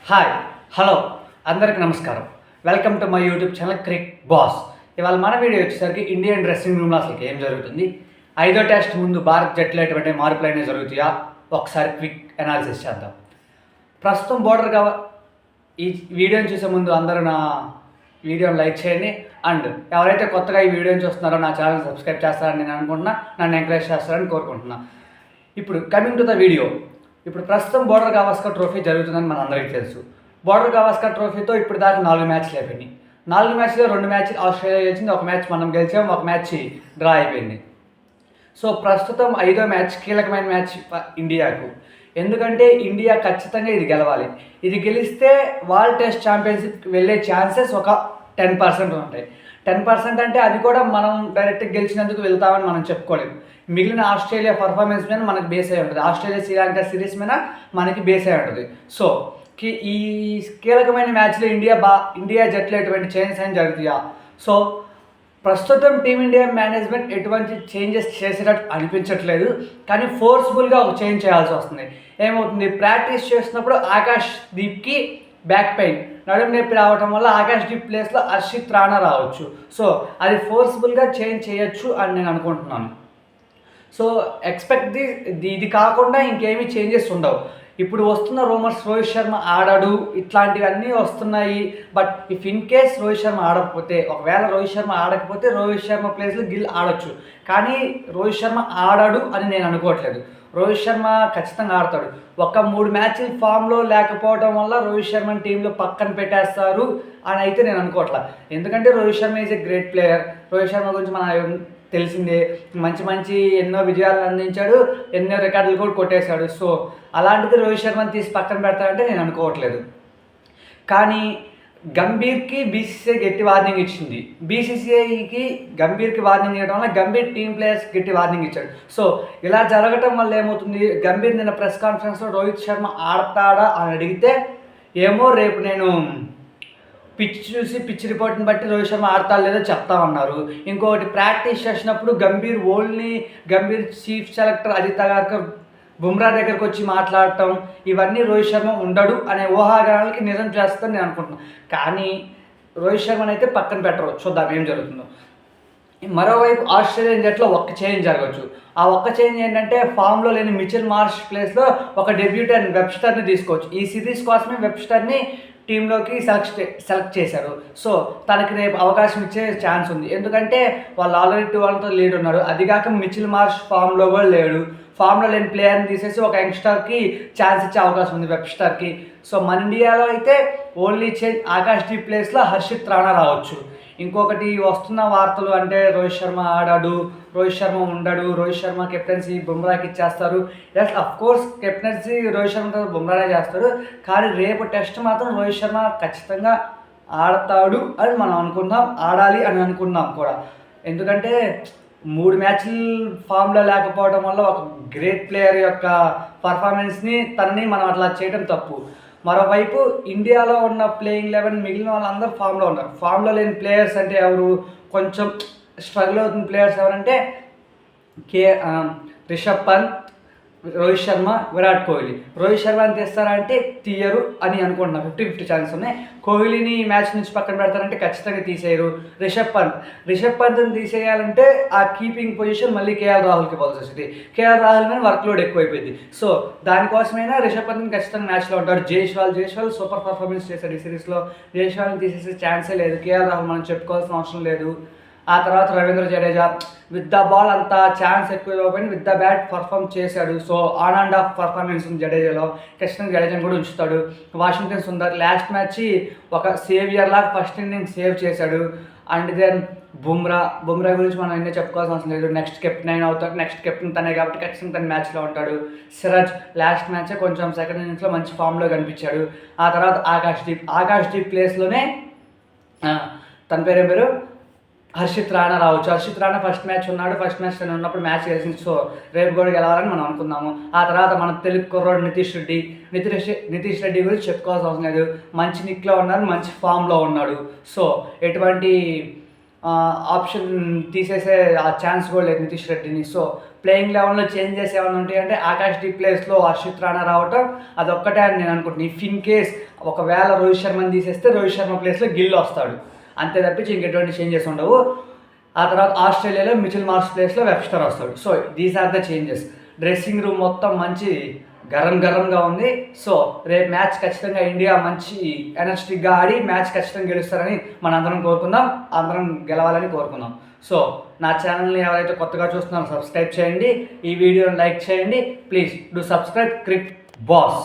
Hi hello అందరికీ నమస్కారం. Welcome to my YouTube channel Crick boss. ఇవాళ మన వీడియో వచ్చేసరికి ఇండియన్ డ్రెస్సింగ్ రూమ్లో అసలు ఏం జరుగుతుంది, ఐదో టెస్ట్ ముందు భారత్ జట్టులో ఎటువంటి మార్పులు అనేవి జరుగుతాయా, ఒకసారి క్విక్ అనాలిసిస్ చేద్దాం. ప్రస్తుతం బోర్డర్ ఈ వీడియోని చూసే ముందు అందరూ నా వీడియోని లైక్ చేయండి అండ్ ఎవరైతే కొత్తగా ఈ వీడియోని చూస్తున్నారో నా ఛానల్ సబ్స్క్రైబ్ చేస్తారని నేను అనుకుంటున్నా, నన్ను ఎంకరేజ్ చేస్తారని కోరుకుంటున్నా. ఇప్పుడు కమింగ్ టు ద వీడియో, ఇప్పుడు ప్రస్తుతం బోర్డర్ గవాస్కర్ ట్రోఫీ జరుగుతుందని మన అందరికీ తెలుసు. బోర్డర్ గవాస్కర్ ట్రోఫీతో ఇప్పుడు దాకా 4 మ్యాచ్లు అయిపోయినాయి. 4 మ్యాచ్లో 2 మ్యాచ్లు ఆస్ట్రేలియా గెలిచింది, 1 మ్యాచ్ మనం గెలిచాము, 1 మ్యాచ్ డ్రా అయిపోయింది. సో ప్రస్తుతం 5వ మ్యాచ్ కీలకమైన మ్యాచ్ ఇండియాకు. ఎందుకంటే ఇండియా ఖచ్చితంగా ఇది గెలవాలి. ఇది గెలిస్తే వరల్డ్ టెస్ట్ ఛాంపియన్షిప్కి వెళ్ళే ఛాన్సెస్ ఒక 10% ఉంటాయి. 10% అంటే అది కూడా మనం డైరెక్ట్గా గెలిచినందుకు వెళ్తామని మనం చెప్పుకోలేము. మిగిలిన ఆస్ట్రేలియా పర్ఫార్మెన్స్ మీద మనకి బేస్ అయి ఉంటుంది, ఆస్ట్రేలియా శ్రీలంక సిరీస్ మీద మనకి బేస్ అయి ఉంటుంది. సో ఈ కీలకమైన మ్యాచ్లో ఇండియా జట్లో ఎటువంటి చేంజెస్ అని జరుగుతాయా? సో ప్రస్తుతం టీమిండియా మేనేజ్మెంట్ ఎటువంటి చేంజెస్ చేసేటట్టు అనిపించట్లేదు, కానీ ఫోర్స్ఫుల్గా ఒక చేంజ్ చేయాల్సి వస్తుంది. ఏమవుతుంది, ప్రాక్టీస్ చేసినప్పుడు ఆకాష్ దీప్కి బ్యాక్ పెయిన్, నడుము నొప్పి రావటం వల్ల ఆకాష్ దీప్ ప్లేస్లో హర్షిత్ రాణా రావచ్చు. సో అది ఫోర్స్ఫుల్గా చేంజ్ చేయొచ్చు అని నేను అనుకుంటున్నాను. సో ఎక్స్పెక్ట్ ఇది కాకుండా ఇంకేమీ చేంజెస్ ఉండవు. ఇప్పుడు వస్తున్న రూమర్స్ రోహిత్ శర్మ ఆడాడు ఇట్లాంటివన్నీ వస్తున్నాయి. But if in case Rohit Sharma ఆడకపోతే, ఒకవేళ రోహిత్ శర్మ ఆడకపోతే రోహిత్ శర్మ ప్లేస్లో గిల్ ఆడొచ్చు, కానీ రోహిత్ శర్మ ఆడాడు అని నేను అనుకోవట్లేదు. రోహిత్ శర్మ ఖచ్చితంగా ఆడతాడు. ఒక 3 మ్యాచ్లు ఫామ్లో లేకపోవడం వల్ల రోహిత్ శర్మని టీంలో పక్కన పెట్టేస్తారు అని అయితే నేను అనుకోవట్లా. ఎందుకంటే Rohit Sharma is a great player. Rohit Sharma గురించి మన తెలిసిందే, మంచి ఎన్నో విజయాలను అందించాడు, ఎన్నో రికార్డులు కూడా కొట్టేశాడు. సో అలాంటిది రోహిత్ శర్మని తీసి పక్కన పెడతాడంటే నేను అనుకోవట్లేదు. కానీ గంభీర్కి బీసీసీఐ గట్టి వార్నింగ్ ఇచ్చింది. బీసీసీఐకి గంభీర్కి వార్నింగ్ ఇవ్వడం వల్ల గంభీర్ టీమ్ ప్లేయర్స్ గట్టి వార్నింగ్ ఇచ్చాడు. సో ఇలా జరగటం వల్ల ఏమవుతుంది, గంభీర్ నిన్న ప్రెస్ కాన్ఫరెన్స్లో రోహిత్ శర్మ ఆడతాడా అని అడిగితే ఏమో రేపు నేను పిచ్ రిపోర్ట్ని బట్టి రోహిత్ శర్మ ఆడతాడు లేదో చెప్తామన్నారు. ఇంకొకటి ప్రాక్టీస్ చేసినప్పుడు గంభీర్ చీఫ్ సెలెక్టర్ అజిత్ అగర్కర్ బుమ్రా దగ్గరకు వచ్చి మాట్లాడటం, ఇవన్నీ రోహిత్ శర్మ ఉండడు అనే ఊహాగానాలకి నిజం చేస్తుందని నేను అనుకుంటున్నాను. కానీ రోహిత్ శర్మని అయితే పక్కన పెట్టరు, చూద్దాం ఏం జరుగుతుందో. మరోవైపు ఆస్ట్రేలియన్ జట్లో ఒక్క చేంజ్ జరగవచ్చు. ఆ ఒక్క చేంజ్ ఏంటంటే, ఫామ్లో లేని మిచెల్ మార్ష్ ప్లేస్లో ఒక డెబ్యూటెంట్ వెబ్స్టర్ని తీసుకోవచ్చు. ఈ సిరీస్ కోసమే వెబ్స్టర్ని టీంలోకి సెలెక్ట్ చేశారు. సో తనకి రేపు అవకాశం ఇచ్చే ఛాన్స్ ఉంది. ఎందుకంటే వాళ్ళు ఆల్రెడీ 2-1తో లీడ్ ఉన్నారు. అదిగాక మిచెల్ మార్ష్ ఫామ్లో కూడా లేడు. ఫామ్లో లేని ప్లేయర్ని తీసేసి ఒక యంగ్స్టర్కి ఛాన్స్ ఇచ్చే అవకాశం ఉంది, వెబ్స్టర్కి. సో మన ఇండియాలో అయితే ఓన్లీ చేంజ్ ఆకాష్ దీప్ ప్లేస్లో హర్షిత్ రాణా రావచ్చు. ఇంకొకటి వస్తున్న వార్తలు అంటే రోహిత్ శర్మ ఆడాడు, రోహిత్ శర్మ ఉండడు, రోహిత్ శర్మ కెప్టెన్సీ బుమ్రాకి ఇచ్చేస్తారు. Yes of course captaincy Rohit Sharma బుమ్రానే చేస్తారు, కానీ రేపు టెస్ట్ మాత్రం రోహిత్ శర్మ ఖచ్చితంగా ఆడతాడు అని మనం అనుకుందాం, ఆడాలి అని అనుకున్నాం కూడా. ఎందుకంటే 3 మ్యాచ్లు ఫామ్లో లేకపోవడం వల్ల ఒక గ్రేట్ ప్లేయర్ యొక్క పర్ఫార్మెన్స్ని తనని మనం అట్లా చేయడం తప్పు. మరోవైపు ఇండియాలో ఉన్న ప్లేయింగ్ 11 మిగిలిన వాళ్ళందరూ ఫామ్లో ఉన్నారు. ఫామ్లో లేని ప్లేయర్స్ అంటే ఎవరు, కొంచెం స్ట్రగుల్ అవుతున్న ప్లేయర్స్ ఎవరంటే రిషబ్ పంత్, రోహిత్ శర్మ, విరాట్ కోహ్లీ. రోహిత్ శర్మని తీస్తారంటే తీయరు అని అనుకుంటున్నా, 50-50 ఛాన్స్ ఉన్నాయి. కోహ్లీని మ్యాచ్ నుంచి పక్కన పెడతారంటే ఖచ్చితంగా తీసేయరు. రిషబ్ పంత్ని తీసేయాలంటే ఆ కీపింగ్ పొజిషన్ మళ్ళీ కేఎల్ రాహుల్కి ఇవ్వాల్సి వస్తుంది. కేఎల్ రాహుల్ మీద వర్క్లోడ్ ఎక్కువైపోయింది. సో దానికోసమైనా రిషబ్ పంత్ని ఖచ్చితంగా మ్యాచ్లో ఉంటాడు. జైస్వాల్ సూపర్ పర్ఫార్మెన్స్ చేశాడు ఈ సిరీస్లో. జైస్వాల్ని తీసేసే ఛాన్సే లేదు. కేఎల్ రాహుల్ మనం చెప్పుకోవాల్సిన అవసరం లేదు. ఆ తర్వాత Ravindra Jadeja with the ball అంత ఛాన్స్ ఎక్కువ ఇవ్వకపోయినా విత్ ద బ్యాట్ పర్ఫామ్ చేశాడు. So on and of performance ఉంది జడేజాలో. ఖచ్చితంగా జడేజాని కూడా ఉంచుతాడు. వాషింగ్టన్ సుందర్ లాస్ట్ మ్యాచ్ ఒక సేవియర్ లాగా ఫస్ట్ ఇన్నింగ్ సేవ్ చేశాడు. అండ్ దెన్ బుమ్రా గురించి మనం ఎన్నో చెప్పుకోవాల్సిన అవసరం లేదు. నెక్స్ట్ కెప్టెన్ అవుతాడు, నెక్స్ట్ కెప్టెన్ తనే కాబట్టి ఖచ్చితంగా తన మ్యాచ్లో ఉంటాడు. సిరాజ్ లాస్ట్ మ్యాచ్ కొంచెం సెకండ్ ఇన్నింగ్స్లో మంచి ఫామ్లో కనిపించాడు. ఆ తర్వాత ఆకాష్ దీప్ ప్లేస్లోనే తన పేరు హర్షిత్ రాణా రావచ్చు. హర్షిత్ రాణా ఫస్ట్ మ్యాచ్ ఉన్నాడు, ఫస్ట్ మ్యాచ్ ఉన్నప్పుడు మ్యాచ్ గెలిచింది. సో రేపు కూడా గెలవాలని మనం అనుకుందాము. ఆ తర్వాత మన తెలుగు కుర్రోడు నితీష్ రెడ్డి గురించి చెప్పుకోవాల్సిన అవసరం లేదు. మంచి నిక్లో ఉన్నాడు, మంచి ఫామ్లో ఉన్నాడు. సో ఎటువంటి ఆప్షన్ తీసేసే ఆ ఛాన్స్ కూడా లేదు నితీష్ రెడ్డిని. సో ప్లేయింగ్ లెవెన్లో చేంజెస్ ఏమైనా ఉంటాయి అంటే ఆకాష్ డీ ప్లేస్లో హర్షిత్ రాణా రావటం అదొక్కటే అని నేను అనుకుంటున్నాను. ఇఫ్ ఇన్ కేస్ ఒకవేళ రోహిత్ శర్మని తీసేస్తే రోహిత్ శర్మ ప్లేస్లో గిల్ వస్తాడు, అంతే తప్పించి ఇంకెటువంటి చేంజెస్ ఉండవు. ఆ తర్వాత ఆస్ట్రేలియాలో మిచిల్ మార్ష్ ప్లేస్లో వెబ్స్టర్ వస్తాడు. So these are the changes. Dressing room మొత్తం మంచి గరంగా ఉంది. సో రేపు మ్యాచ్ ఖచ్చితంగా ఇండియా మంచి ఎనర్జెటిక్గా ఆడి మ్యాచ్ ఖచ్చితంగా గెలుస్తారని అందరం కోరుకుందాం, అందరం గెలవాలని కోరుకుందాం. సో నా ఛానల్ని ఎవరైతే కొత్తగా చూస్తున్నారో సబ్స్క్రైబ్ చేయండి, ఈ వీడియోని లైక్ చేయండి. Please do subscribe Crick boss.